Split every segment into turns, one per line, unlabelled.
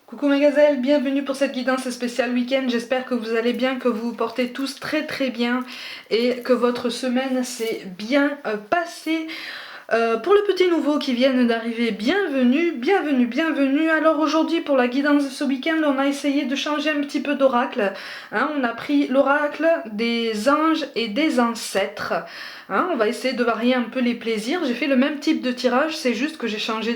Coucou mes gazelles, bienvenue pour cette guidance spéciale week-end. J'espère que vous allez bien, que vous vous portez tous très bien et que votre semaine s'est bien passée. Pour les petits nouveaux qui viennent d'arriver, bienvenue. Alors aujourd'hui pour la guidance de ce week-end, on a essayé de changer un petit peu d'oracle. On a pris l'oracle des anges et des ancêtres. On va essayer de varier un peu les plaisirs. J'ai fait le même type de tirage, c'est juste que j'ai changé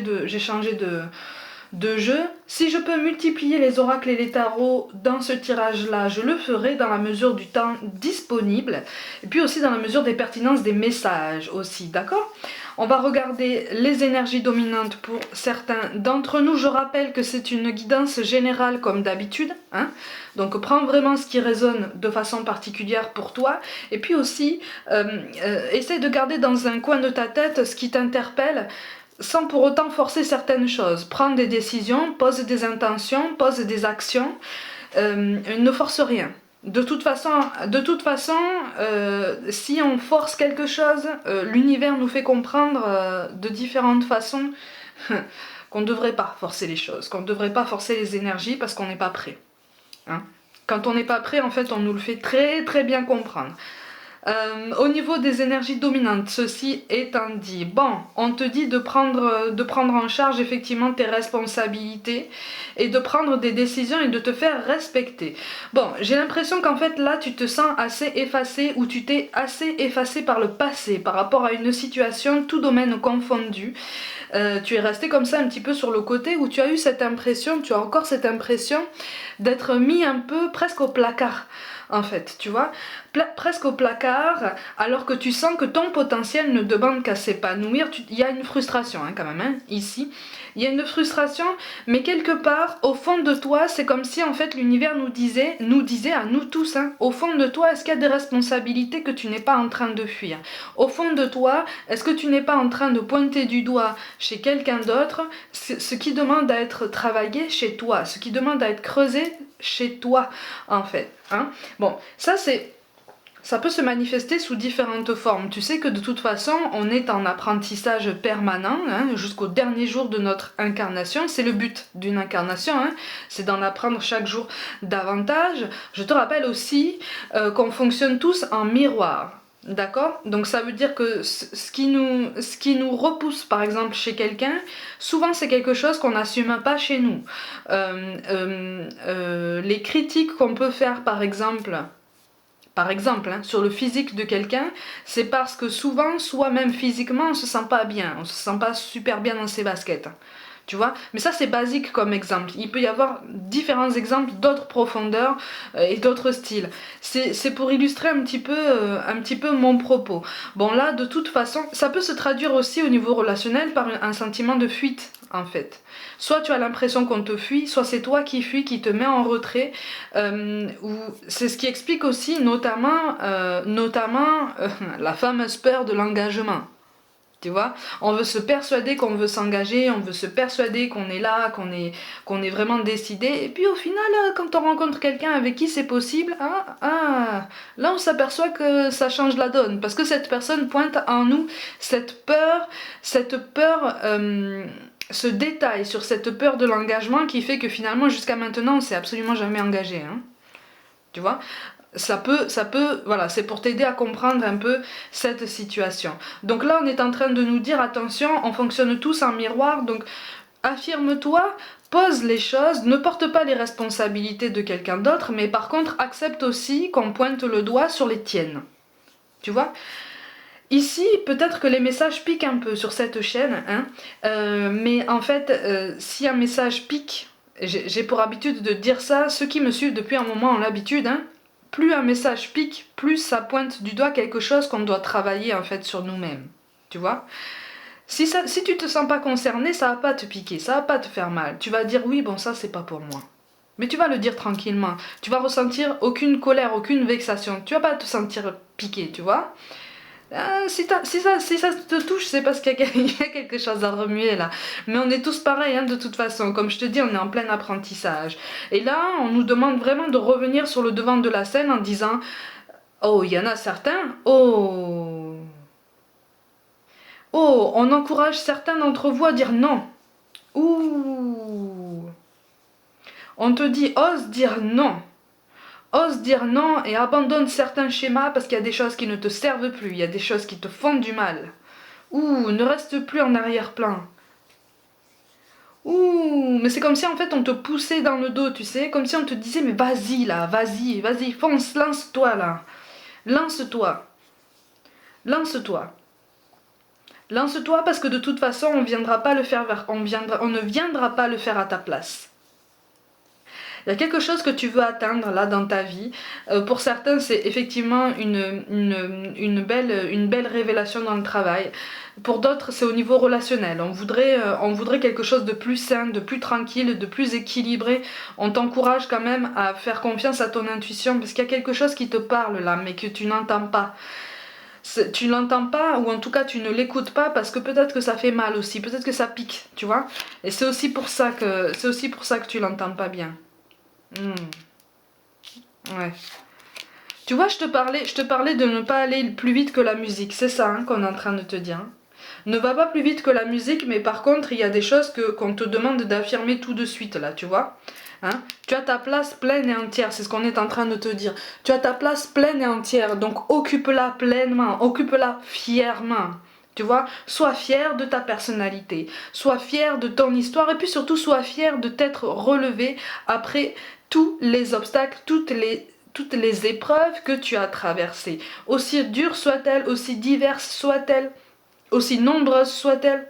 de jeu. Si je peux multiplier les oracles et les tarots dans ce tirage-là, je le ferai dans la mesure du temps disponible, et puis aussi dans la mesure des pertinences des messages aussi, d'accord? On va regarder les énergies dominantes pour certains d'entre nous. Je rappelle que c'est une guidance générale comme d'habitude, donc prends vraiment ce qui résonne de façon particulière pour toi, et puis aussi essaie de garder dans un coin de ta tête ce qui t'interpelle, sans pour autant forcer certaines choses. Prends des décisions, pose des intentions, pose des actions, ne force rien. De toute façon, si on force quelque chose, l'univers nous fait comprendre de différentes façons qu'on ne devrait pas forcer les choses, qu'on ne devrait pas forcer les énergies parce qu'on n'est pas prêt. Quand on n'est pas prêt, en fait, on nous le fait très bien comprendre. Au niveau des énergies dominantes, ceci étant dit, bon, on te dit de prendre en charge effectivement tes responsabilités et de prendre des décisions et de te faire respecter. Bon, j'ai l'impression qu'en fait là tu te sens assez effacé, ou tu t'es assez effacé par le passé par rapport à une situation, tout domaine confondu. Tu es resté comme ça un petit peu sur le côté, où tu as eu cette impression, tu as encore cette impression d'être mis un peu presque au placard, en fait, tu vois, presque au placard, alors que tu sens que ton potentiel ne demande qu'à s'épanouir. Il y a une frustration quand même, ici, il y a une frustration, mais quelque part, au fond de toi, c'est comme si en fait l'univers nous disait à nous tous, au fond de toi, est-ce qu'il y a des responsabilités que tu n'es pas en train de fuir? Au fond de toi, est-ce que tu n'es pas en train de pointer du doigt chez quelqu'un d'autre ce qui demande à être travaillé chez toi, ce qui demande à être creusé chez toi, en fait. Bon, ça peut se manifester sous différentes formes. Tu sais que de toute façon, on est en apprentissage permanent jusqu'au dernier jour de notre incarnation. C'est le but d'une incarnation, c'est d'en apprendre chaque jour davantage. Je te rappelle aussi qu'on fonctionne tous en miroir. D'accord? Donc ça veut dire que ce qui nous repousse par exemple chez quelqu'un, souvent c'est quelque chose qu'on n'assume pas chez nous. Les critiques qu'on peut faire par exemple, sur le physique de quelqu'un, c'est parce que souvent, soi-même physiquement, on se sent pas bien, on se sent pas super bien dans ses baskets. Tu vois, mais ça c'est basique comme exemple. Il peut y avoir différents exemples d'autres profondeurs et d'autres styles. C'est pour illustrer un petit peu mon propos. Bon là, de toute façon, ça peut se traduire aussi au niveau relationnel par un sentiment de fuite en fait. Soit tu as l'impression qu'on te fuit, soit c'est toi qui fuis, qui te met en retrait. Ou c'est ce qui explique aussi notamment la fameuse peur de l'engagement. Tu vois, on veut se persuader qu'on veut s'engager, on veut se persuader qu'on est là, qu'on est vraiment décidé, et puis au final, quand on rencontre quelqu'un avec qui c'est possible, là on s'aperçoit que ça change la donne, parce que cette personne pointe en nous cette peur, ce détail sur cette peur de l'engagement qui fait que finalement jusqu'à maintenant on s'est absolument jamais engagé. Tu vois, voilà, c'est pour t'aider à comprendre un peu cette situation. Donc là, on est en train de nous dire, attention, on fonctionne tous en miroir, donc affirme-toi, pose les choses, ne porte pas les responsabilités de quelqu'un d'autre, mais par contre, accepte aussi qu'on pointe le doigt sur les tiennes. Tu vois ? Ici, peut-être que les messages piquent un peu sur cette chaîne, mais en fait, si un message pique, j'ai pour habitude de dire ça, ceux qui me suivent depuis un moment ont l'habitude, plus un message pique, plus ça pointe du doigt quelque chose qu'on doit travailler en fait sur nous-mêmes. Tu vois ? Si tu te sens pas concerné, ça va pas te piquer, ça va pas te faire mal. Tu vas dire oui, bon ça c'est pas pour moi. Mais tu vas le dire tranquillement. Tu vas ressentir aucune colère, aucune vexation. Tu vas pas te sentir piqué, tu vois ? Si ça te touche, c'est parce qu'il y a quelque chose à remuer là. Mais on est tous pareils de toute façon. Comme je te dis, on est en plein apprentissage. Et là, on nous demande vraiment de revenir sur le devant de la scène en disant « Oh, il y en a certains. Oh, on encourage certains d'entre vous à dire non. Ouh. On te dit, ose dire non. Ose dire non et abandonne certains schémas parce qu'il y a des choses qui ne te servent plus, il y a des choses qui te font du mal. Ouh, ne reste plus en arrière-plan. Ouh, mais c'est comme si en fait on te poussait dans le dos, tu sais, comme si on te disait mais vas-y là, vas-y, vas-y, fonce, lance-toi là. Lance-toi. Lance-toi. Lance-toi parce que de toute façon on viendra pas le faire on ne viendra pas le faire à ta place. Il y a quelque chose que tu veux atteindre là dans ta vie. Pour certains, c'est effectivement une belle révélation dans le travail. Pour d'autres, c'est au niveau relationnel. On voudrait quelque chose de plus sain, de plus tranquille, de plus équilibré. On t'encourage quand même à faire confiance à ton intuition parce qu'il y a quelque chose qui te parle là, mais que tu n'entends pas. Tu l'entends pas ou en tout cas tu ne l'écoutes pas parce que peut-être que ça fait mal aussi, peut-être que ça pique, tu vois. Et c'est aussi pour ça que tu l'entends pas bien. Ouais. Tu vois, je te parlais de ne pas aller plus vite que la musique. C'est ça hein, qu'on est en train de te dire. Ne va pas plus vite que la musique, mais par contre, il y a des choses qu'on te demande d'affirmer tout de suite, là, tu vois. Hein, tu as ta place pleine et entière, c'est ce qu'on est en train de te dire. Tu as ta place pleine et entière, donc occupe-la pleinement, occupe-la fièrement. Tu vois, sois fier de ta personnalité, sois fier de ton histoire et puis surtout sois fier de t'être relevé après tous les obstacles, toutes les épreuves que tu as traversées. Aussi dures soient-elles, aussi diverses soient-elles, aussi nombreuses soient-elles,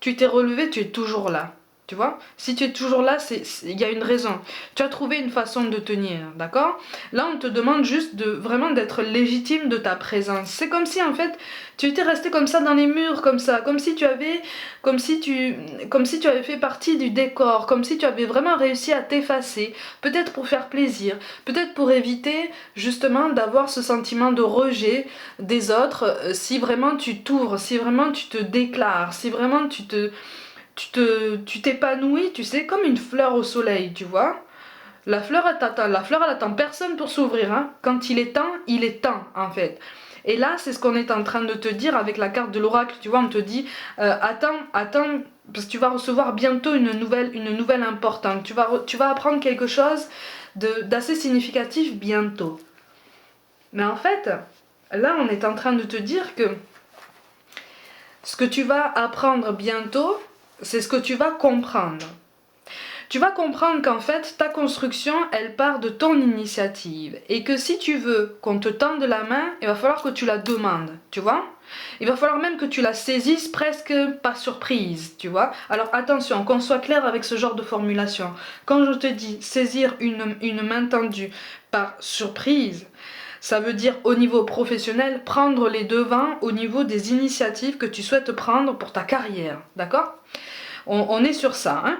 tu t'es relevé, tu es toujours là. Tu vois, si tu es toujours là, il y a une raison. Tu as trouvé une façon de tenir, d'accord? Là, on te demande juste vraiment d'être légitime de ta présence. C'est comme si, en fait, tu étais resté comme ça dans les murs, comme ça, comme si tu avais fait partie du décor, comme si tu avais vraiment réussi à t'effacer, peut-être pour faire plaisir, peut-être pour éviter, justement, d'avoir ce sentiment de rejet des autres, si vraiment tu t'ouvres, si vraiment tu te déclares, si vraiment tu t'épanouis, tu sais, comme une fleur au soleil, tu vois. La fleur, elle attend personne pour s'ouvrir. Hein. Quand il est temps, en fait. Et là, c'est ce qu'on est en train de te dire avec la carte de l'oracle. Tu vois, on te dit, attends, parce que tu vas recevoir bientôt une nouvelle importante. Tu vas apprendre quelque chose d'assez significatif bientôt. Mais en fait, là, on est en train de te dire que ce que tu vas apprendre bientôt, c'est ce que tu vas comprendre. Tu vas comprendre qu'en fait, ta construction, elle part de ton initiative. Et que si tu veux qu'on te tende la main, il va falloir que tu la demandes, tu vois. Il va falloir même que tu la saisisses presque par surprise, tu vois. Alors attention, qu'on soit clair avec ce genre de formulation. Quand je te dis saisir une main tendue par surprise, ça veut dire au niveau professionnel, prendre les devants au niveau des initiatives que tu souhaites prendre pour ta carrière, d'accord ? On est sur ça, hein.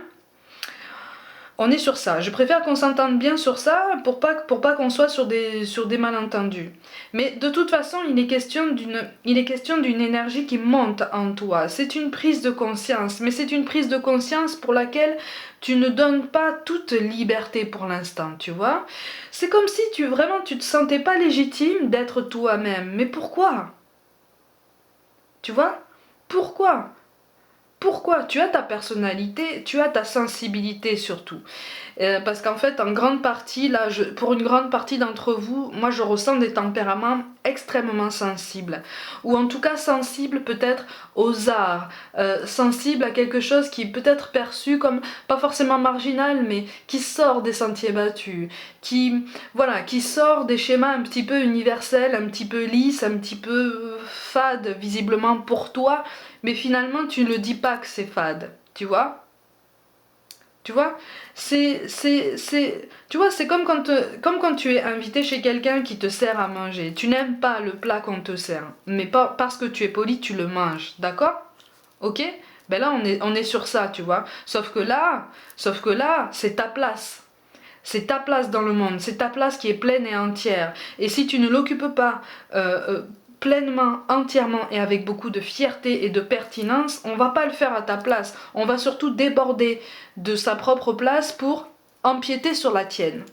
On est sur ça. Je préfère qu'on s'entende bien sur ça pour pas qu'on soit sur des malentendus. Mais de toute façon, il est question d'une énergie qui monte en toi. C'est une prise de conscience, mais c'est une prise de conscience pour laquelle tu ne donnes pas toute liberté pour l'instant, tu vois. C'est comme si tu te sentais pas légitime d'être toi-même. Mais pourquoi? Tu vois? Pourquoi? Pourquoi? Tu as ta personnalité, tu as ta sensibilité surtout. Parce qu'en fait, en grande partie, là, pour une grande partie d'entre vous, moi je ressens des tempéraments extrêmement sensibles. Ou en tout cas sensibles peut-être aux arts, sensibles à quelque chose qui peut être perçu comme pas forcément marginal, mais qui sort des sentiers battus, qui sort des schémas un petit peu universels, un petit peu lisses, un petit peu fades visiblement pour toi, mais finalement tu ne dis pas que c'est fade, tu vois? Tu vois, tu vois, c'est comme quand tu es invité chez quelqu'un qui te sert à manger. Tu n'aimes pas le plat qu'on te sert, mais pas parce que tu es poli, tu le manges, d'accord? Ok? Ben là, on est sur ça, tu vois. Sauf que là, c'est ta place. C'est ta place dans le monde, c'est ta place qui est pleine et entière. Et si tu ne l'occupes pas pleinement, entièrement et avec beaucoup de fierté et de pertinence, on va pas le faire à ta place. On va surtout déborder de sa propre place pour empiéter sur la tienne.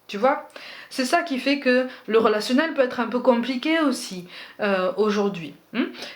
Tu vois? C'est ça qui fait que le relationnel peut être un peu compliqué aussi aujourd'hui.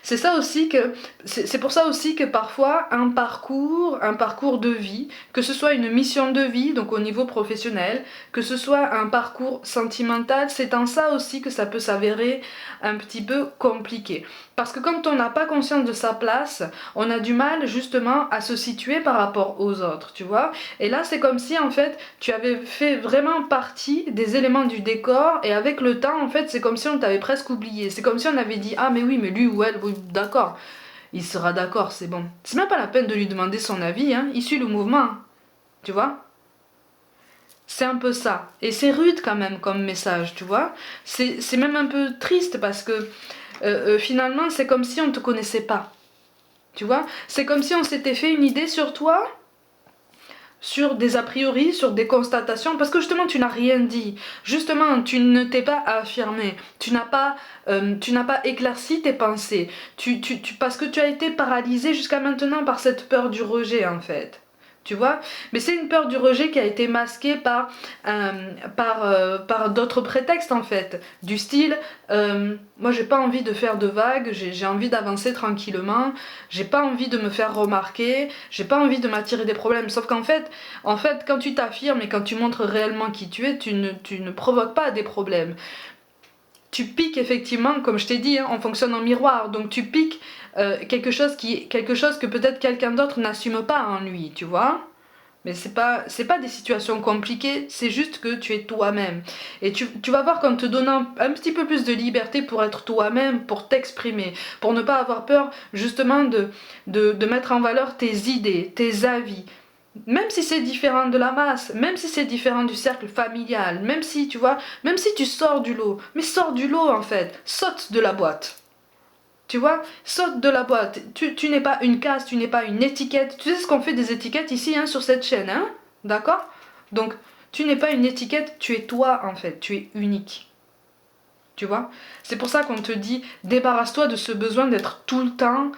C'est ça aussi que c'est pour ça aussi que parfois un parcours de vie, que ce soit une mission de vie, donc au niveau professionnel, que ce soit un parcours sentimental, c'est en ça aussi que ça peut s'avérer un petit peu compliqué. Parce que quand on n'a pas conscience de sa place, on a du mal justement à se situer par rapport aux autres, tu vois. Et là, c'est comme si en fait, tu avais fait vraiment partie des éléments du décor et avec le temps, en fait, c'est comme si on t'avait presque oublié. C'est comme si on avait dit, ah mais oui, mais lui ou elle, oui, d'accord, il sera d'accord, c'est bon. C'est même pas la peine de lui demander son avis, hein. Il suit le mouvement, tu vois. C'est un peu ça. Et c'est rude quand même comme message, tu vois. C'est même un peu triste parce que finalement, c'est comme si on ne te connaissait pas. Tu vois. C'est comme si on s'était fait une idée sur toi, sur des a priori, sur des constatations, parce que justement tu n'as rien dit. Justement, tu ne t'es pas affirmé. Tu n'as pas éclairci tes pensées. Parce que tu as été paralysé jusqu'à maintenant par cette peur du rejet en fait. Tu vois. Mais c'est une peur du rejet qui a été masquée par d'autres prétextes en fait. Du style, moi j'ai pas envie de faire de vagues, j'ai envie d'avancer tranquillement, j'ai pas envie de me faire remarquer, j'ai pas envie de m'attirer des problèmes. Sauf qu'en fait, quand tu t'affirmes et quand tu montres réellement qui tu es, tu ne provoques pas des problèmes. Tu piques effectivement, comme je t'ai dit, hein, on fonctionne en miroir, donc tu piques quelque chose que peut-être quelqu'un d'autre n'assume pas en lui, tu vois. Mais c'est pas des situations compliquées, c'est juste que tu es toi-même. Et tu vas voir qu'en te donnant un petit peu plus de liberté pour être toi-même, pour t'exprimer, pour ne pas avoir peur justement de mettre en valeur tes idées, tes avis, même si c'est différent de la masse, même si c'est différent du cercle familial, même si tu vois, même si tu sors du lot, mais sors du lot en fait, saute de la boîte. Tu vois, saute de la boîte. Tu n'es pas une case, tu n'es pas une étiquette. Tu sais ce qu'on fait des étiquettes ici hein, sur cette chaîne, hein. D'accord. Donc, tu n'es pas une étiquette, tu es toi en fait, tu es unique. Tu vois. C'est pour ça qu'on te dit, débarrasse-toi de ce besoin d'être tout le temps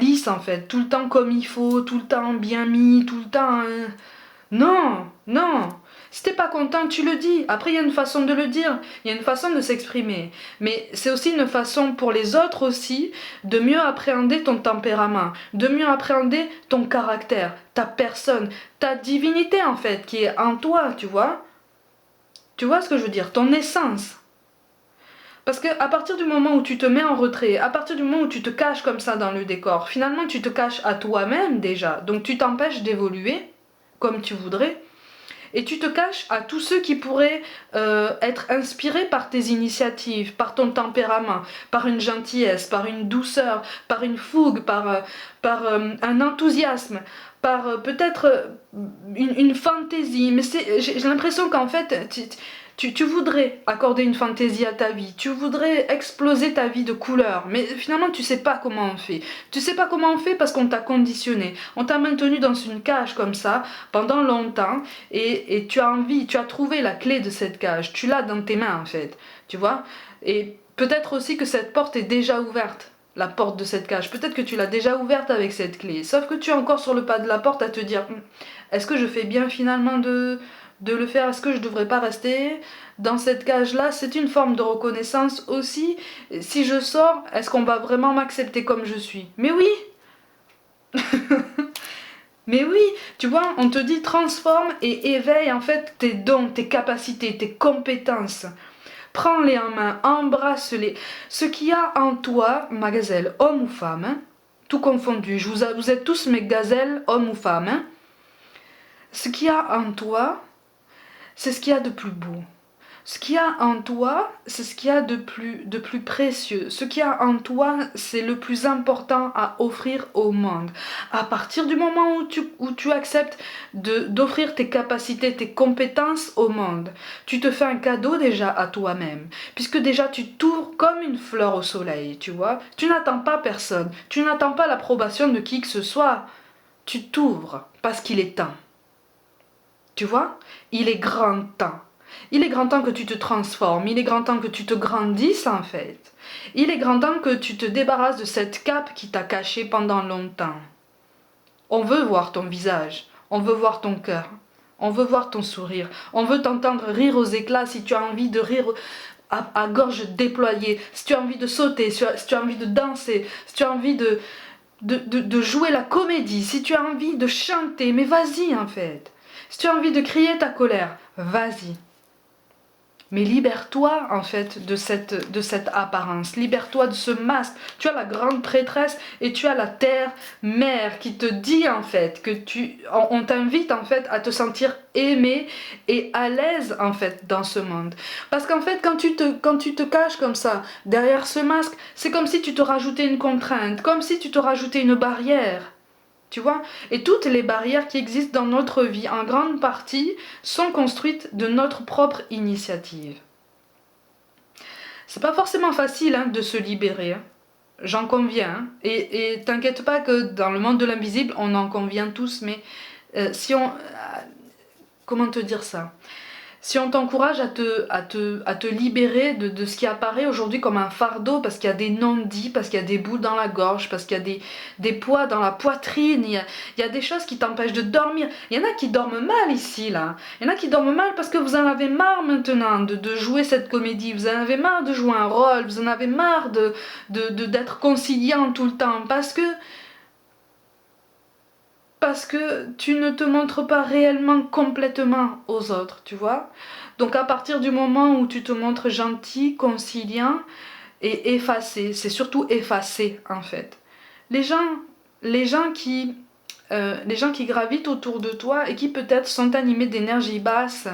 lisse en fait, tout le temps comme il faut, tout le temps bien mis, tout le temps... Non, non. Si t'es pas content, tu le dis. Après, il y a une façon de le dire, il y a une façon de s'exprimer. Mais c'est aussi une façon pour les autres aussi de mieux appréhender ton tempérament, de mieux appréhender ton caractère, ta personne, ta divinité en fait, qui est en toi, tu vois. Tu vois ce que je veux dire, ton essence. Parce que à partir du moment où tu te mets en retrait, à partir du moment où tu te caches comme ça dans le décor, finalement tu te caches à toi-même déjà. Donc tu t'empêches d'évoluer comme tu voudrais. Et tu te caches à tous ceux qui pourraient être inspirés par tes initiatives, par ton tempérament, par une gentillesse, par une douceur, par une fougue, par un enthousiasme, par peut-être une fantaisie. Mais j'ai l'impression qu'en fait, tu voudrais accorder une fantaisie à ta vie, tu voudrais exploser ta vie de couleurs, mais finalement tu sais pas comment on fait. Tu sais pas comment on fait parce qu'on t'a conditionné, on t'a maintenu dans une cage comme ça pendant longtemps et tu as envie, tu as trouvé la clé de cette cage, tu l'as dans tes mains en fait, tu vois. Et peut-être aussi que cette porte est déjà ouverte. La porte de cette cage, peut-être que tu l'as déjà ouverte avec cette clé, sauf que tu es encore sur le pas de la porte à te dire est-ce que je fais bien finalement de le faire, est-ce que je devrais pas rester dans cette cage-là? C'est une forme de reconnaissance aussi. Si je sors, est-ce qu'on va vraiment m'accepter comme je suis? Mais oui. Mais oui, tu vois, on te dit transforme et éveille en fait tes dons, tes capacités, tes compétences. Prends-les en main, embrasse-les. Ce qu'il y a en toi, ma gazelle, homme ou femme, hein, tout confondu, vous êtes tous mes gazelles, hommes ou femmes, hein, ce qu'il y a en toi, c'est ce qu'il y a de plus beau. Ce qu'il y a en toi, c'est ce qu'il y a de plus précieux. Ce qu'il y a en toi, c'est le plus important à offrir au monde. À partir du moment où tu acceptes d'offrir tes capacités, tes compétences au monde, tu te fais un cadeau déjà à toi-même. Puisque déjà tu t'ouvres comme une fleur au soleil, tu vois. Tu n'attends pas personne. Tu n'attends pas l'approbation de qui que ce soit. Tu t'ouvres parce qu'il est temps. Tu vois? Il est grand temps. Il est grand temps que tu te transformes, il est grand temps que tu te grandisses en fait. Il est grand temps que tu te débarrasses de cette cape qui t'a caché pendant longtemps. On veut voir ton visage, on veut voir ton cœur. On veut voir ton sourire. On veut t'entendre rire aux éclats si tu as envie de rire à gorge déployée, si tu as envie de sauter, si tu as envie de danser, si tu as envie de jouer la comédie, si tu as envie de chanter, mais vas-y en fait. Si tu as envie de crier ta colère, vas-y. Mais libère-toi en fait de cette apparence, libère-toi de ce masque. Tu as la grande prêtresse et tu as la terre mère qui te dit en fait que on t'invite en fait à te sentir aimé et à l'aise en fait dans ce monde. Parce qu'en fait quand tu te caches comme ça derrière ce masque, c'est comme si tu te rajoutais une contrainte, comme si tu te rajoutais une barrière. Tu vois? Et toutes les barrières qui existent dans notre vie, en grande partie, sont construites de notre propre initiative. C'est pas forcément facile hein, de se libérer, hein. J'en conviens. Hein. Et t'inquiète pas que dans le monde de l'invisible, on en convient tous, mais si on... comment te dire ça? Si on t'encourage à te libérer de ce qui apparaît aujourd'hui comme un fardeau, parce qu'il y a des non-dits, parce qu'il y a des bouts dans la gorge, parce qu'il y a des poids dans la poitrine, il y a des choses qui t'empêchent de dormir. Il y en a qui dorment mal ici, là. Il y en a qui dorment mal parce que vous en avez marre maintenant de jouer cette comédie, vous en avez marre de jouer un rôle, vous en avez marre d'être conciliant tout le temps, parce que tu ne te montres pas réellement complètement aux autres, tu vois. Donc à partir du moment où tu te montres gentil, conciliant et effacé, c'est surtout effacé en fait. Les gens, les gens qui, les gens qui gravitent autour de toi et qui peut-être sont animés d'énergie basse,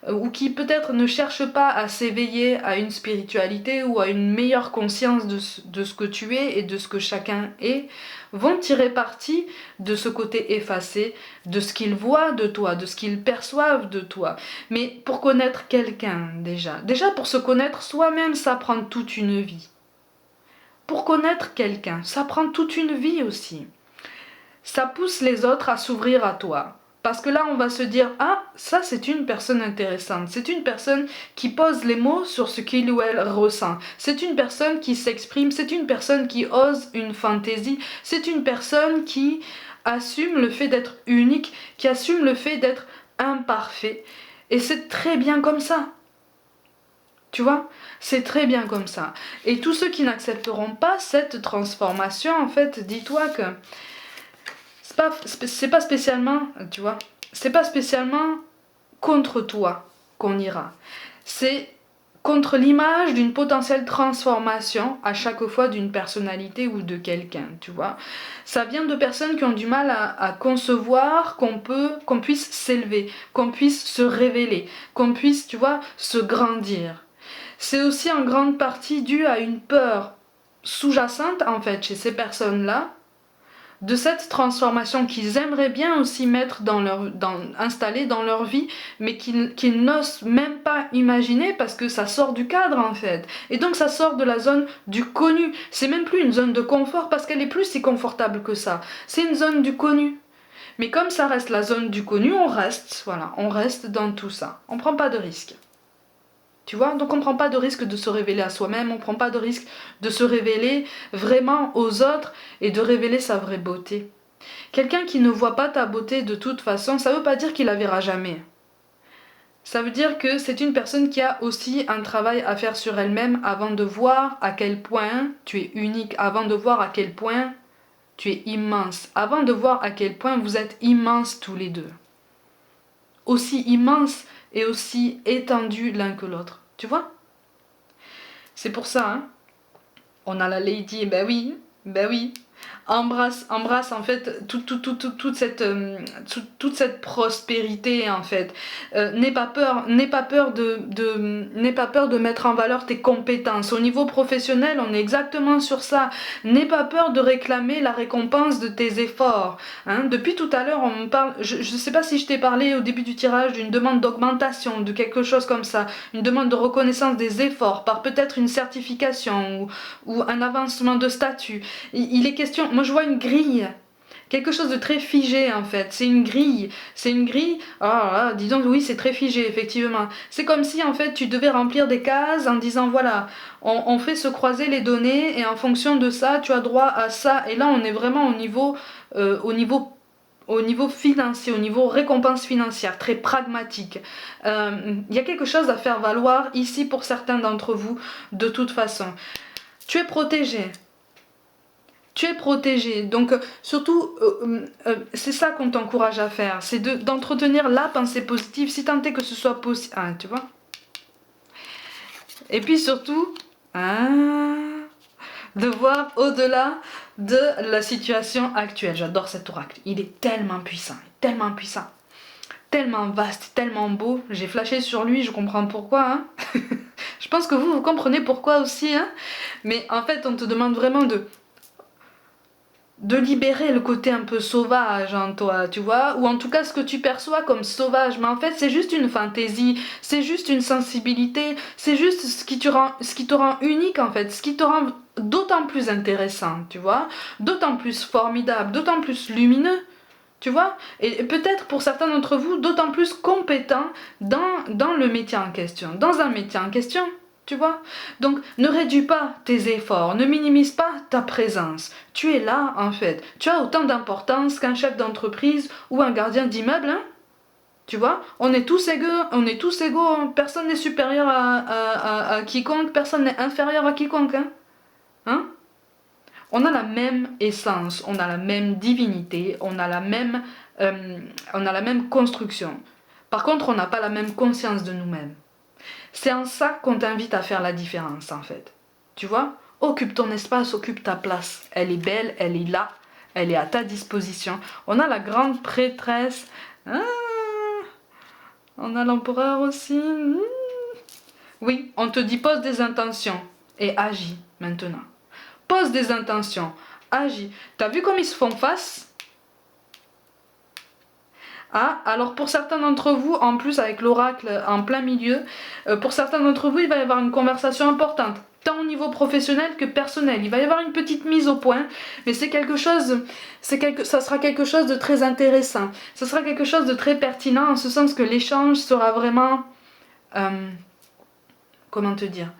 ou qui peut-être ne cherchent pas à s'éveiller à une spiritualité ou à une meilleure conscience de ce que tu es et de ce que chacun est, vont tirer parti de ce côté effacé, de ce qu'ils voient de toi, de ce qu'ils perçoivent de toi. Mais pour connaître quelqu'un déjà pour se connaître soi-même, ça prend toute une vie. Pour connaître quelqu'un, ça prend toute une vie aussi. Ça pousse les autres à s'ouvrir à toi. Parce que là, on va se dire, ah, ça c'est une personne intéressante. C'est une personne qui pose les mots sur ce qu'il ou elle ressent. C'est une personne qui s'exprime. C'est une personne qui ose une fantaisie. C'est une personne qui assume le fait d'être unique, qui assume le fait d'être imparfait. Et c'est très bien comme ça. Tu vois, c'est très bien comme ça. Et tous ceux qui n'accepteront pas cette transformation, en fait, dis-toi que c'est pas spécialement, tu vois, c'est pas spécialement contre toi qu'on ira. C'est contre l'image d'une potentielle transformation à chaque fois d'une personnalité ou de quelqu'un, tu vois. Ça vient de personnes qui ont du mal à concevoir qu'on puisse s'élever, qu'on puisse se révéler, qu'on puisse, tu vois, se grandir. C'est aussi en grande partie dû à une peur sous-jacente, en fait, chez ces personnes-là, de cette transformation qu'ils aimeraient bien aussi mettre installer dans leur vie, mais qu'ils n'osent même pas imaginer parce que ça sort du cadre en fait. Et donc ça sort de la zone du connu. C'est même plus une zone de confort parce qu'elle est plus si confortable que ça. C'est une zone du connu. Mais comme ça reste la zone du connu, on reste dans tout ça. On prend pas de risques. Tu vois, donc on ne prend pas de risque de se révéler à soi-même, on ne prend pas de risque de se révéler vraiment aux autres et de révéler sa vraie beauté. Quelqu'un qui ne voit pas ta beauté de toute façon, ça ne veut pas dire qu'il la verra jamais. Ça veut dire que c'est une personne qui a aussi un travail à faire sur elle-même avant de voir à quel point tu es unique, avant de voir à quel point tu es immense, avant de voir à quel point vous êtes immenses tous les deux. Aussi immense et aussi étendus l'un que l'autre. Tu vois? C'est pour ça, hein. On a la lady, ben oui. Embrasse en fait toute cette prospérité en fait. N'aie pas peur de mettre en valeur tes compétences. Au niveau professionnel, on est exactement sur ça. N'aie pas peur de réclamer la récompense de tes efforts. Hein. Depuis tout à l'heure, on me parle. Je sais pas si je t'ai parlé au début du tirage d'une demande d'augmentation, de quelque chose comme ça, une demande de reconnaissance des efforts par peut-être une certification ou un avancement de statut. Il est question, moi je vois une grille, quelque chose de très figé en fait, c'est une grille, ah dis donc oui c'est très figé effectivement, c'est comme si en fait tu devais remplir des cases en disant voilà, on fait se croiser les données et en fonction de ça tu as droit à ça, et là on est vraiment au niveau au niveau financier, au niveau récompense financière, très pragmatique. Il y a quelque chose à faire valoir ici pour certains d'entre vous, de toute façon. Tu es protégé. Tu es protégé, donc surtout, c'est ça qu'on t'encourage à faire, c'est d'entretenir la pensée positive, si tant est que ce soit possible, ah, tu vois. Et puis surtout, de voir au-delà de la situation actuelle. J'adore cet oracle, il est tellement puissant, tellement vaste, tellement beau. J'ai flashé sur lui, je comprends pourquoi, hein. Je pense que vous comprenez pourquoi aussi, hein. Mais en fait, on te demande vraiment de libérer le côté un peu sauvage en toi, tu vois, ou en tout cas ce que tu perçois comme sauvage, mais en fait c'est juste une fantaisie, c'est juste une sensibilité, c'est juste ce qui te rend unique en fait, ce qui te rend d'autant plus intéressant, tu vois, d'autant plus formidable, d'autant plus lumineux, tu vois, et peut-être pour certains d'entre vous d'autant plus compétent dans le métier en question, dans un métier en question. Tu vois? Donc, ne réduis pas tes efforts, ne minimise pas ta présence. Tu es là, en fait. Tu as autant d'importance qu'un chef d'entreprise ou un gardien d'immeuble, hein? Tu vois? On est tous égaux, hein. Personne n'est supérieur à quiconque, personne n'est inférieur à quiconque, hein? Hein? On a la même essence, on a la même divinité, on a la même construction. Par contre, on n'a pas la même conscience de nous-mêmes. C'est en ça qu'on t'invite à faire la différence en fait. Tu vois? Occupe ton espace, occupe ta place. Elle est belle, elle est là, elle est à ta disposition. On a la grande prêtresse. Ah, on a l'empereur aussi. Oui, on te dit pose des intentions et agis maintenant. Pose des intentions, agis. T'as vu comme ils se font face? Ah, alors pour certains d'entre vous, en plus avec l'oracle en plein milieu, pour certains d'entre vous, il va y avoir une conversation importante, tant au niveau professionnel que personnel. Il va y avoir une petite mise au point, mais c'est quelque chose, ça sera quelque chose de très intéressant. Ça sera quelque chose de très pertinent, en ce sens que l'échange sera vraiment... comment te dire?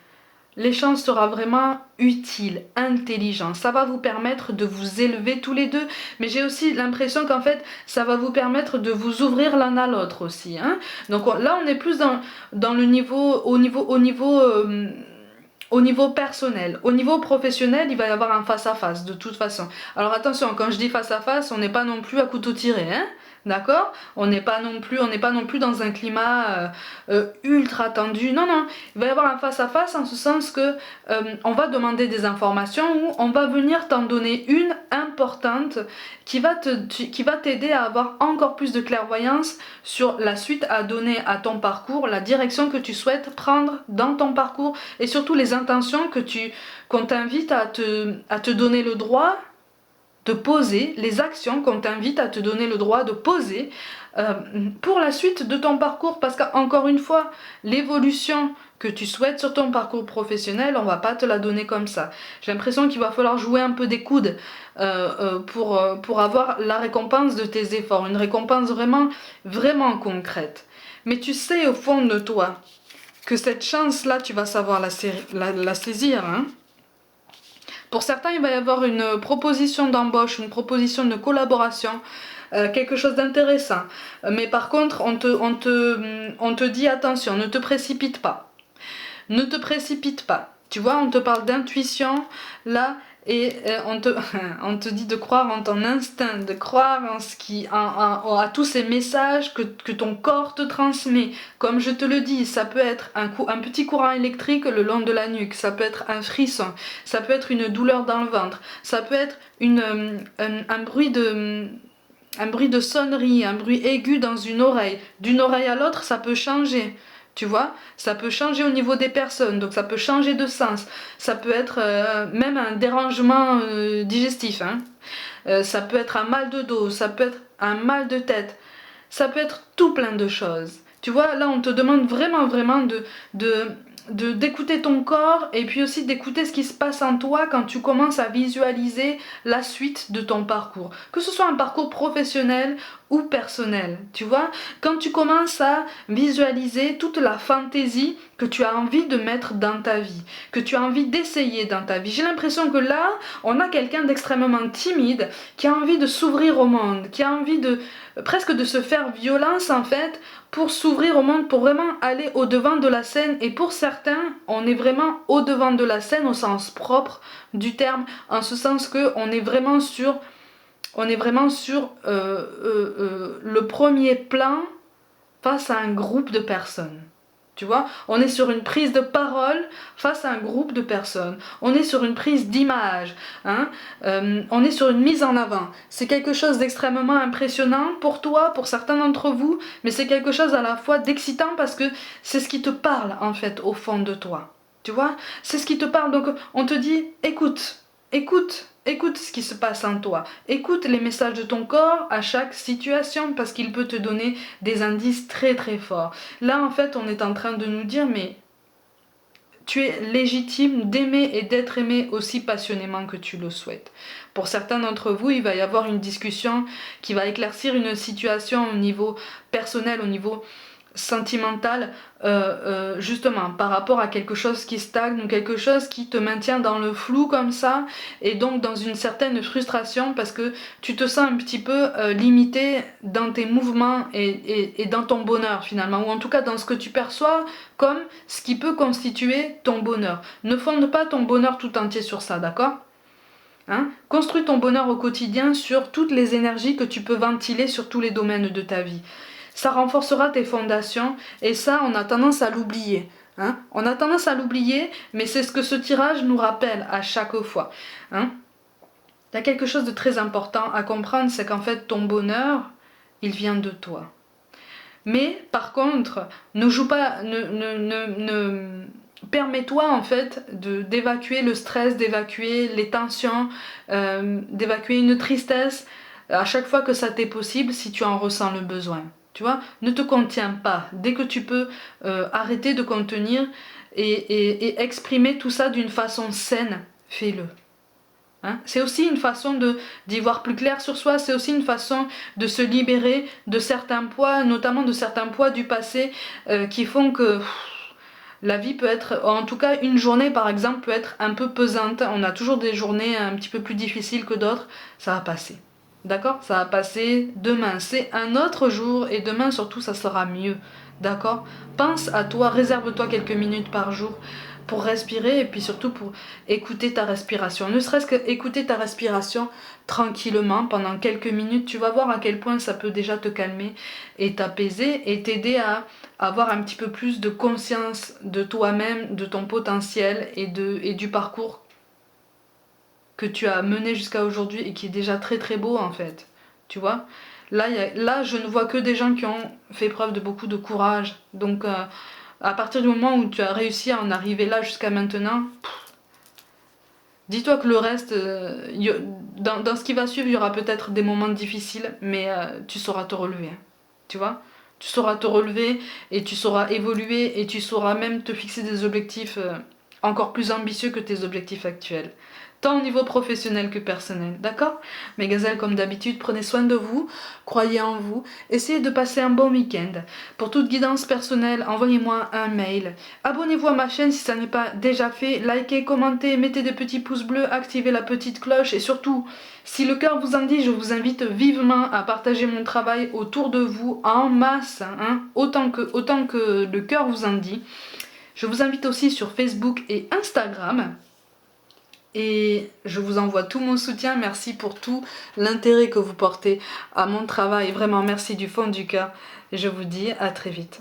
L'échange sera vraiment utile, intelligent. Ça va vous permettre de vous élever tous les deux. Mais j'ai aussi l'impression qu'en fait, ça va vous permettre de vous ouvrir l'un à l'autre aussi, hein. Donc là, on est plus dans le niveau, au niveau personnel. Au niveau professionnel, il va y avoir un face-à-face, de toute façon. Alors attention, quand je dis face-à-face, on n'est pas non plus à couteau tiré, hein. D'accord? On n'est pas non plus dans un climat ultra tendu. Non, non. Il va y avoir un face-à-face en ce sens que on va demander des informations ou on va venir t'en donner une importante qui va t'aider à avoir encore plus de clairvoyance sur la suite à donner à ton parcours, la direction que tu souhaites prendre dans ton parcours et surtout les intentions qu'on t'invite à te donner le droit de poser, les actions qu'on t'invite à te donner le droit de poser pour la suite de ton parcours, parce qu'encore une fois, l'évolution que tu souhaites sur ton parcours professionnel, on va pas te la donner comme ça. J'ai l'impression qu'il va falloir jouer un peu des coudes pour avoir la récompense de tes efforts, une récompense vraiment, vraiment concrète. Mais tu sais au fond de toi que cette chance-là, tu vas savoir la saisir, hein. Pour certains, il va y avoir une proposition d'embauche, une proposition de collaboration, quelque chose d'intéressant. Mais par contre, on te dit attention, ne te précipite pas. Ne te précipite pas. Tu vois, on te parle d'intuition, là, et on te dit de croire en ton instinct, de croire à tous ces messages que ton corps te transmet. Comme je te le dis, ça peut être un petit courant électrique le long de la nuque, ça peut être un frisson, ça peut être une douleur dans le ventre, ça peut être un bruit de sonnerie, un bruit aigu dans une oreille. D'une oreille à l'autre, ça peut changer. Tu vois, ça peut changer au niveau des personnes, donc ça peut changer de sens. Ça peut être même un dérangement digestif, hein. Ça peut être un mal de dos, ça peut être un mal de tête. Ça peut être tout plein de choses. Tu vois, là on te demande vraiment d'écouter ton corps et puis aussi d'écouter ce qui se passe en toi quand tu commences à visualiser la suite de ton parcours. Que ce soit un parcours professionnel ou personnel, tu vois. Quand tu commences à visualiser toute la fantaisie que tu as envie de mettre dans ta vie, que tu as envie d'essayer dans ta vie. J'ai l'impression que là, on a quelqu'un d'extrêmement timide qui a envie de s'ouvrir au monde, qui a envie de presque de se faire violence en fait pour s'ouvrir au monde, pour vraiment aller au devant de la scène. Et pour certains, on est vraiment au devant de la scène au sens propre du terme, en ce sens que on est vraiment sur le premier plan face à un groupe de personnes. Tu vois, on est sur une prise de parole face à un groupe de personnes. On est sur une prise d'image. Hein, on est sur une mise en avant. C'est quelque chose d'extrêmement impressionnant pour toi, pour certains d'entre vous, mais c'est quelque chose à la fois d'excitant parce que c'est ce qui te parle en fait au fond de toi. Tu vois, c'est ce qui te parle. Donc on te dit, écoute, écoute. Écoute ce qui se passe en toi. Écoute les messages de ton corps à chaque situation parce qu'il peut te donner des indices très très forts. Là en fait on est en train de nous dire mais tu es légitime d'aimer et d'être aimé aussi passionnément que tu le souhaites. Pour certains d'entre vous, il va y avoir une discussion qui va éclaircir une situation au niveau personnel, au niveau sentimentale justement par rapport à quelque chose qui stagne ou quelque chose qui te maintient dans le flou comme ça et donc dans une certaine frustration parce que tu te sens un petit peu limité dans tes mouvements et dans ton bonheur finalement ou en tout cas dans ce que tu perçois comme ce qui peut constituer ton bonheur. Ne fonde pas ton bonheur tout entier sur ça, d'accord ? Hein ? Construis ton bonheur au quotidien sur toutes les énergies que tu peux ventiler sur tous les domaines de ta vie. Ça renforcera tes fondations et ça on a tendance à l'oublier. Hein, on a tendance à l'oublier, mais c'est ce que ce tirage nous rappelle à chaque fois. Hein. Il y a quelque chose de très important à comprendre, c'est qu'en fait ton bonheur, il vient de toi. Mais par contre, ne joue pas, permets-toi en fait d'évacuer le stress, d'évacuer les tensions, d'évacuer une tristesse à chaque fois que ça t'est possible si tu en ressens le besoin. Tu vois, ne te contiens pas. Dès que tu peux arrêter de contenir et exprimer tout ça d'une façon saine, fais-le. Hein, c'est aussi une façon d'y voir plus clair sur soi, c'est aussi une façon de se libérer de certains poids, notamment de certains poids du passé qui font que la vie peut être, en tout cas une journée par exemple peut être un peu pesante. On a toujours des journées un petit peu plus difficiles que d'autres, ça va passer. D'accord ? Ça va passer, demain c'est un autre jour et demain surtout ça sera mieux. D'accord ? Pense à toi, réserve-toi quelques minutes par jour pour respirer et puis surtout pour écouter ta respiration. Ne serait-ce qu'écouter ta respiration tranquillement pendant quelques minutes, tu vas voir à quel point ça peut déjà te calmer et t'apaiser et t'aider à avoir un petit peu plus de conscience de toi-même, de ton potentiel et du parcours que tu as mené jusqu'à aujourd'hui et qui est déjà très très beau en fait, tu vois. Là, je ne vois que des gens qui ont fait preuve de beaucoup de courage. Donc, à partir du moment où tu as réussi à en arriver là jusqu'à maintenant, dis-toi que le reste, dans ce qui va suivre, il y aura peut-être des moments difficiles, mais tu sauras te relever, hein, tu vois. Tu sauras te relever et tu sauras évoluer et tu sauras même te fixer des objectifs encore plus ambitieux que tes objectifs actuels. Tant au niveau professionnel que personnel, d'accord ? Mes gazelles, comme d'habitude, prenez soin de vous, croyez en vous, essayez de passer un bon week-end. Pour toute guidance personnelle, envoyez-moi un mail. Abonnez-vous à ma chaîne si ça n'est pas déjà fait, likez, commentez, mettez des petits pouces bleus, activez la petite cloche et surtout, si le cœur vous en dit, je vous invite vivement à partager mon travail autour de vous en masse, hein, autant que le cœur vous en dit. Je vous invite aussi sur Facebook et Instagram. Et je vous envoie tout mon soutien, merci pour tout l'intérêt que vous portez à mon travail, vraiment merci du fond du cœur. Je vous dis à très vite.